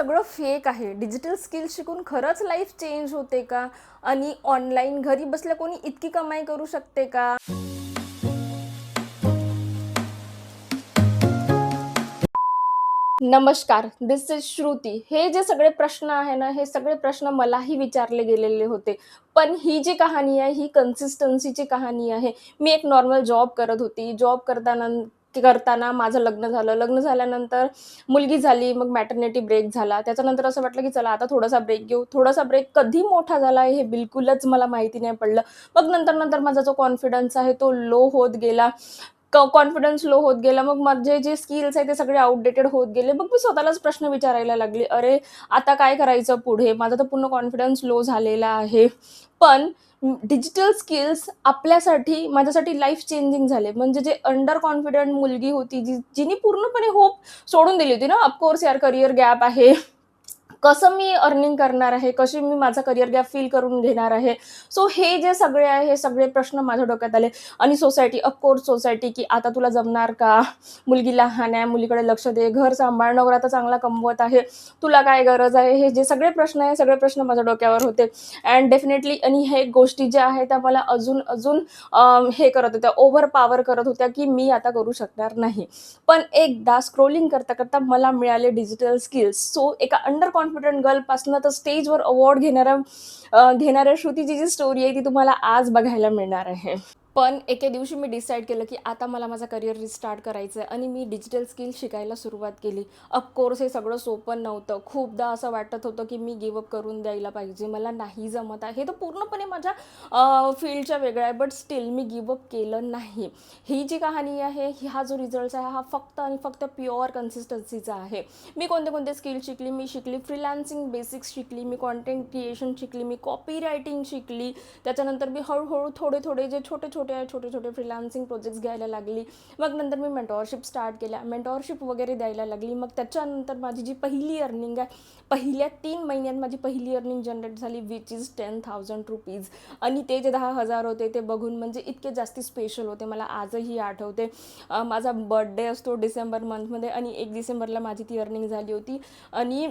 सगळं फेक आहे. Digital skills शिकून खरंच लाईफ चेंज होते का? आणि ऑनलाईन घरी बसल्या कोणी इतकी कमाई करू शकते का? नमस्कार, दिस इज श्रुती. हे जे सगळे प्रश्न आहे ना, हे सगळे प्रश्न मलाही विचारले गेलेले होते. पण ही जी कहाणी आहे, ही कन्सिस्टन्सीची कहाणी आहे. मी एक नॉर्मल जॉब करत होती. जॉब करताना माझं लग्न झालं. लग्न झाल्यानंतर मुलगी झाली, मग मॅटर्निटी ब्रेक झाला. त्याच्यानंतर असं वाटलं, की चला आता थोडासा ब्रेक घेऊ. थोडासा ब्रेक कधी मोठा झाला हे बिलकुलच मला माहिती नाही पडलं. मग नंतर माझा जो कॉन्फिडन्स आहे तो लो होत गेला. कॉन्फिडन्स लो होत गेला. मग माझे जे स्किल्स आहेत ते सगळे आउटडेटेड होत गेले. मग मी स्वतःलाच प्रश्न विचारायला लागले, "अरे, आता काय करायचं पुढे? माझा तर पूर्ण कॉन्फिडन्स लो झालेला आहे." पण डिजिटल स्किल्स आपल्यासाठी माझ्यासाठी लाईफ चेंजिंग झाले. म्हणजे जे अंडर कॉन्फिडंट मुलगी होती, जिने पूर्णपणे होप सोडून दिली होती ना, ऑफकोर्स यार करियर गॅप आहे. कसं मी अर्निंग करणार आहे? कशी मी माझा करियर गॅप फील करून घेणार आहे? सो हे जे सगळे आहे, हे सगळे प्रश्न माझ्या डोक्यात आले. आणि सोसायटी, ऑफकोर्स सोसायटी, की आता तुला जमणार का? मुलगी लहान आहे, मुलीकडे लक्ष दे, घर सांभाळ, नवरा तर चांगला कमवत आहे, तुला काय गरज आहे? हे जे सगळे प्रश्न आहे, सगळे प्रश्न माझ्या डोक्यावर होते. अँड डेफिनेटली आणि हे गोष्टी ज्या आहेत त्या मला अजून अजून हे करत होत्या, ओव्हर पॉवर करत होत्या, की मी आता करू शकणार नाही. पण एकदा स्क्रोलिंग करता करता मला मिळाले डिजिटल स्किल्स. सो एका अंडर कॉन्फिडंट गर्लपासून तर स्टेजवर अवॉर्ड घेणाऱ्या श्रुतीची जी स्टोरी आहे ती तुम्हाला आज बघायला मिळणार आहे. पण एके दिवशी मी डिसाईड केलं, की आता मला माझा करियर रिस्टार्ट करायचं आहे आणि मी डिजिटल स्किल शिकायला सुरुवात केली. ऑफकोर्स हे सगळं सोपं नव्हतं. खूपदा असं वाटत होतं, की मी गिव्हअप करून द्यायला पाहिजे, मला नाही जमत आहे. हे तर पूर्णपणे माझ्या फील्डच्या वेगळं आहे, बट स्टील मी गिव्हअप केलं नाही. ही जी कहाणी आहे, हा जो रिझल्ट आहे, हा फक्त आणि फक्त प्युअर कन्सिस्टन्सीचा आहे. मी कोणते कोणते स्किल शिकली? मी शिकली फ्रीलान्सिंग बेसिक्स शिकली, मी कॉन्टेंट क्रिएशन शिकली, मी कॉपी रायटिंग शिकली. त्याच्यानंतर मी हळूहळू थोडे जे छोटे छोटे फ्रीलान्सिंग प्रोजेक्ट्स घ्यायला लागली. मग नंतर मी मेंटॉरशिप स्टार्ट केल्या, मेंटॉरशिप वगैरे द्यायला लागली. मग त्याच्यानंतर माझी जी पहिली अर्निंग आहे, पहिल्या 3 महिन्यात माझी पहिली अर्निंग जनरेट झाली, विच इज 10,000 रुपीज. आणि ते जे 10,000 होते ते बघून म्हणजे इतके जास्ती स्पेशल होते. मला आजही आठवते. माझा बर्थडे असतो डिसेंबर मंथमध्ये आणि 1 डिसेंबरला माझी ती अर्निंग झाली होती. आणि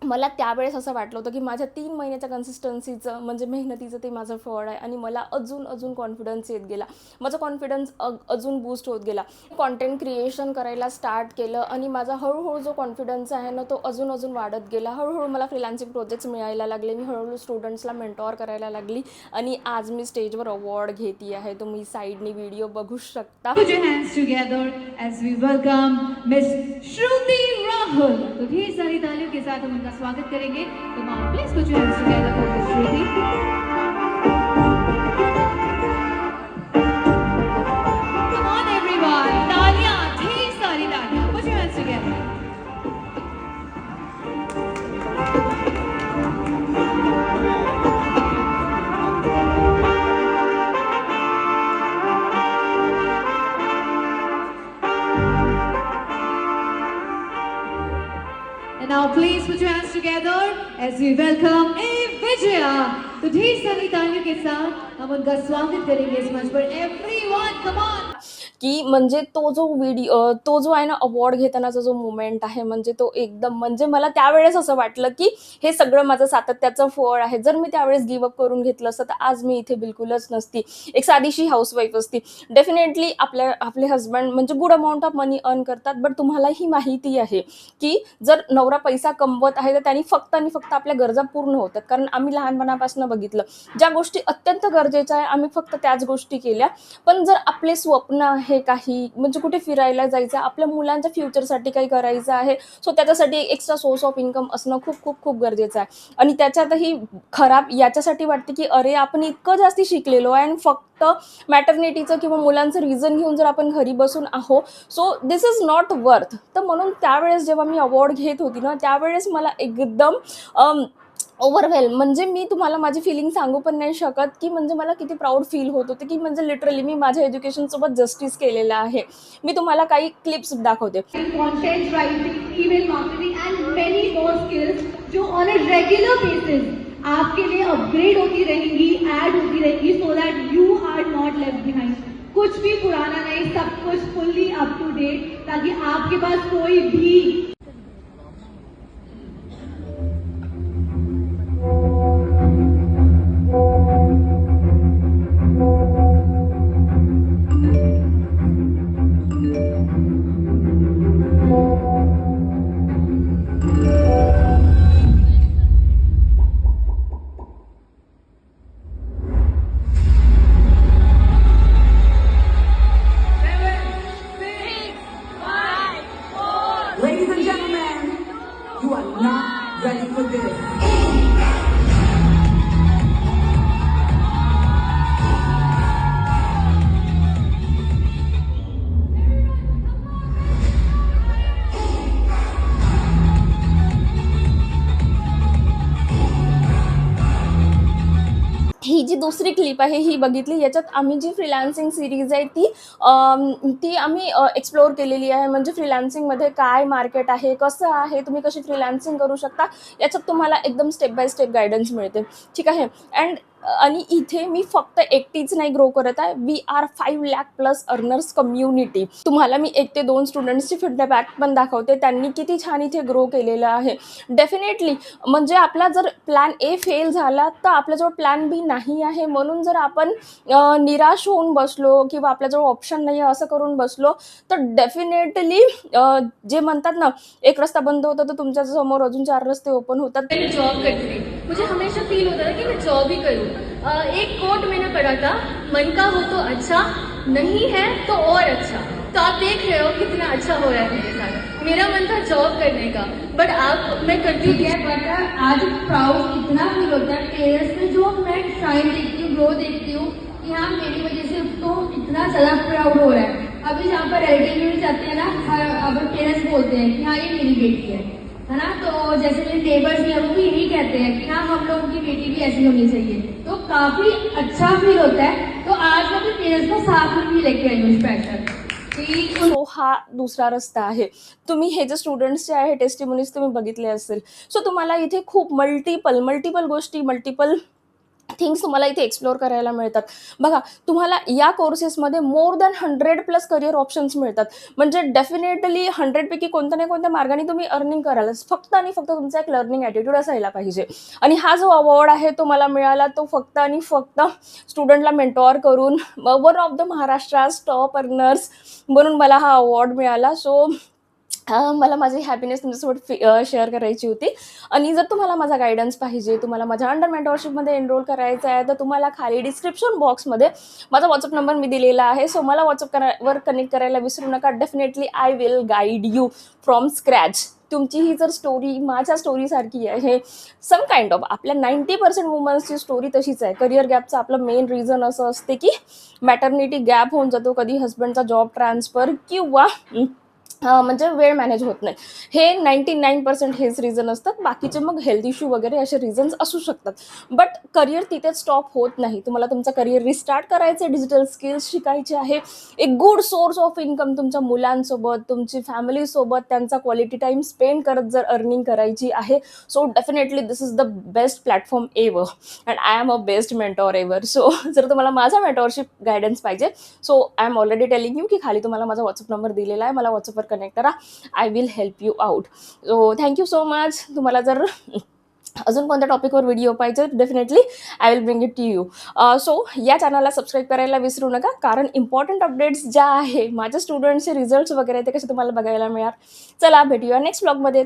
मला त्यावेळेस असं वाटलं होतं, की माझ्या 3 महिन्याच्या कन्सिस्टन्सीचं म्हणजे मेहनतीचं ते माझं फळ आहे. आणि मला अजून कॉन्फिडन्स येत गेला. माझा कॉन्फिडन्स अजून बूस्ट होत गेला. कॉन्टेंट क्रिएशन करायला स्टार्ट केलं आणि माझा हळूहळू जो कॉन्फिडन्स आहे ना, तो अजून वाढत गेला. हळूहळू मला फ्रीलान्सिंग प्रोजेक्ट्स मिळायला लागले. मी हळूहळू स्टुडंट्सला मेंटॉर करायला लागली आणि आज मी स्टेजवर अवॉर्ड घेते आहे. तुम्ही साईडनी व्हिडिओ बघू शकता. Put your hands together as we welcome Miss Shruti Rahul. तो ढेर सारी तालियों के साथ हम उनका स्वागत करेंगे. तो माँ please put your hands together for Miss Shruti. Come on everyone, तालियां, ढेर सारी तालियां. Put your hands together. And now please put your hands together as we welcome A Vijaya. तो ढेर सारी तालियों के साथ हम उनका स्वागत करेंगे इस मंच पर. Everyone, come on. की म्हणजे तो जो आहे ना, अवॉर्ड घेतानाचा जो मोमेंट आहे, म्हणजे तो एकदम म्हणजे मला त्यावेळेस असं वाटलं, की हे सगळं माझं सातत्याचं फळ आहे. जर मी त्यावेळेस गिव्हअप करून घेतलं असतं तर आज मी इथे बिलकुलच नसती. एक साधीशी हाऊसवाईफ असती. डेफिनेटली आपले हस्बंड म्हणजे good amount of money earn करतात. बट तुम्हालाही माहिती आहे, की जर नवरा पैसा कमवत आहे तर त्यांनी फक्त आणि फक्त आपल्या गरजा पूर्ण होतात. कारण आम्ही लहानपणापासून बघितलं, ज्या गोष्टी अत्यंत गरजेच्या आहे आम्ही फक्त त्याच गोष्टी केल्या. पण जर आपले स्वप्न आहे काही, म्हणजे कुठे फिरायला जायचं, आपल्या मुलांच्या फ्युचरसाठी काही करायचं आहे, सो त्याच्यासाठी एक्स्ट्रा सोर्स ऑफ इन्कम असणं खूप खूप खूप गरजेचं आहे. आणि त्याच्यातही खराब याच्यासाठी वाटते, की अरे आपण इतकं जास्ती शिकलेलो आहे आणि फक्त मॅटर्निटीचं किंवा मुलांचं रिझन घेऊन जर आपण घरी बसून आहो, so this is not worth. तर म्हणून त्यावेळेस जेव्हा मी अवॉर्ड घेत होती ना, त्यावेळेस मला एकदम ओव्हरवेल्म, म्हणजे मी तुम्हाला माझी फिलिंग सांगू पण नाही शकत, की म्हणजे मला किती प्राऊड फील होत होते, की म्हणजे लिटरली मी माझ्या एज्युकेशनसोबत जस्टिस केलेलं आहे. मी तुम्हाला काही क्लिप्स दाखवते. Content writing, email marketing and many more skills जो on a regular basis आपके लिए अपग्रेड होती रहेंगी, ऐड होती रहेंगी, so that you are not left behind. कुछ भी पुराना नहीं, सब कुछ fully up to date, ताकि आपके पास कोई भी not ready for this. ही जी दुसरी क्लिप आहे ही बघितली. याच्यात आम्ही जी फ्रीलान्सिंग सीरीज आहे ती आम्ही एक्सप्लोर केलेली आहे. म्हणजे फ्रीलान्सिंगमध्ये काय मार्केट आहे, कसं आहे, तुम्ही कशी फ्रीलान्सिंग करू शकता, याच्यात तुम्हाला एकदम स्टेप बाय स्टेप गाईडन्स मिळते. ठीक आहे. आणि इथे मी फक्त एकटीच नाही ग्रो करत आहे. We are 5 lakh plus earners community. तुम्हाला मी 1 ते 2 स्टुडंट्सची फीडबॅक पण दाखवते. त्यांनी किती छान इथे ग्रो केलेलं आहे. डेफिनेटली म्हणजे आपला जर प्लॅन ए फेल झाला तर आपल्याजवळ प्लॅन बी नाही आहे. म्हणून जर आपण निराश होऊन बसलो किंवा आपल्याजवळ ऑप्शन नाही आहे असं करून बसलो तर डेफिनेटली जे म्हणतात ना, एक रस्ता बंद होता तर तुमच्या समोर अजून 4 रस्ते ओपन होतात. मैं जॉब करती थी, मुझे हमेशा फील होता था कि मैं जॉब ही करूं। एक कोट मैंने पढ़ा था, मन का हो तो अच्छा, नहीं है तो और अच्छा। तो आप देख रहे हो कितना अच्छा हो रहा है मेरे साथ। मेरा मन था जॉब करने का, बट आप मैं करती हूँ। बट आज प्राउड इतना फील होता है पेरेंट्स में, जो मैं शाइन देखती हूँ, ग्रो देखती हूँ कि हाँ मेरी वजह से उसको इतना ज़्यादा प्राउड हो रहा है। अभी जहाँ पर रिलेटिव में जाते हैं ना, अब पेरेंट्स बोलते हैं कि हाँ ये मेरी बेटी है ना। तो जैसे मेरे नेबर्स भी हैं वो भी यही कहते हैं कि हाँ हम लोगों की बेटी भी ऐसी होनी चाहिए। तो काफ़ी अच्छा फील होता है। तो आज मैं अपने पेरेंट्स को साथ में भी लेके आई हूँ स्पेशल। सो हा दुसरा रस्ता आहे. तुम्ही हे जे स्टुडंट्सचे आहे टेस्टिमोनीज तुम्ही बघितले असेल. सो तुम्हाला इथे खूप मल्टिपल गोष्टी, मल्टिपल थिंग्स तुम्हाला इथे एक्सप्लोर करायला मिळतात. बघा, तुम्हाला या कोर्सेसमध्ये more than 100 plus career options मिळतात. म्हणजे डेफिनेटली 100 पैकी कोणत्या ना कोणत्या मार्गाने तुम्ही अर्निंग करालच. फक्त आणि फक्त तुमचा एक लर्निंग ॲटिट्यूड असायला पाहिजे. आणि हा जो अवॉर्ड आहे तो मला मिळाला तो फक्त आणि फक्त स्टुडंटला मेंटॉर करून one of the Maharashtra's top earners म्हणून मला हा अवॉर्ड मिळाला. सो मला माझी हॅपीनेस तुमच्यासोबत शेअर करायची होती. आणि जर तुम्हाला माझा गाईडन्स पाहिजे, तुम्हाला माझ्या अंडर मेंटॉरशिपमध्ये एनरोल करायचं आहे, तर तुम्हाला खाली डिस्क्रिप्शन बॉक्समध्ये माझा व्हॉट्सअप नंबर मी दिलेला आहे. सो मला व्हॉट्सअप कनेक्ट करायला विसरू नका. Definitely I will guide you from scratch. तुमची ही जर स्टोरी माझ्या स्टोरीसारखी आहे, सम काइंड ऑफ, आपल्या 90% वुमन्सची स्टोरी तशीच आहे. करिअर गॅपचं आपलं मेन रिझन असं असते की मॅटर्निटी गॅप होऊन जातो, कधी हजबंडचा जॉब ट्रान्सफर किंवा म्हणजे वेळ मॅनेज होत नाही. हे 99% हेच रिझन असतात. बाकीचे मग हेल्थ इश्यू वगैरे असे रिझन्स असू शकतात. बट करिअर तिथेच स्टॉप होत नाही. तुम्हाला तुमचं करिअर रिस्टार्ट करायचं आहे, डिजिटल स्किल्स शिकायचे आहे, एक गुड सोर्स ऑफ इन्कम तुमच्या मुलांसोबत, तुमची फॅमिलीसोबत त्यांचा क्वालिटी टाईम स्पेंड करत जर अर्निंग करायची आहे, so definitely this is the best platform ever and I am a best mentor ever. So जर तुम्हाला माझा मेंटॉरशिप गायडन्स पाहिजे, so I am already telling you की खाली तुम्हाला माझा व्हॉट्सअप नंबर दिलेला आहे. मला व्हॉट्सअपवर कनेक्ट करा. I will help you out. So thank you so much. तुम्हाला जर अजून कोणत्या टॉपिकवर व्हिडिओ पाहिजे, definitely I will bring it to you. So या चॅनलला सबस्क्राईब करायला विसरू नका, कारण इम्पॉर्टंट अपडेट्स ज्या आहे, माझ्या स्टुडंट्सचे रिझल्ट्स वगैरे ते कसे तुम्हाला बघायला मिळणार. चला भेटूया नेक्स्ट ब्लॉगमध्ये.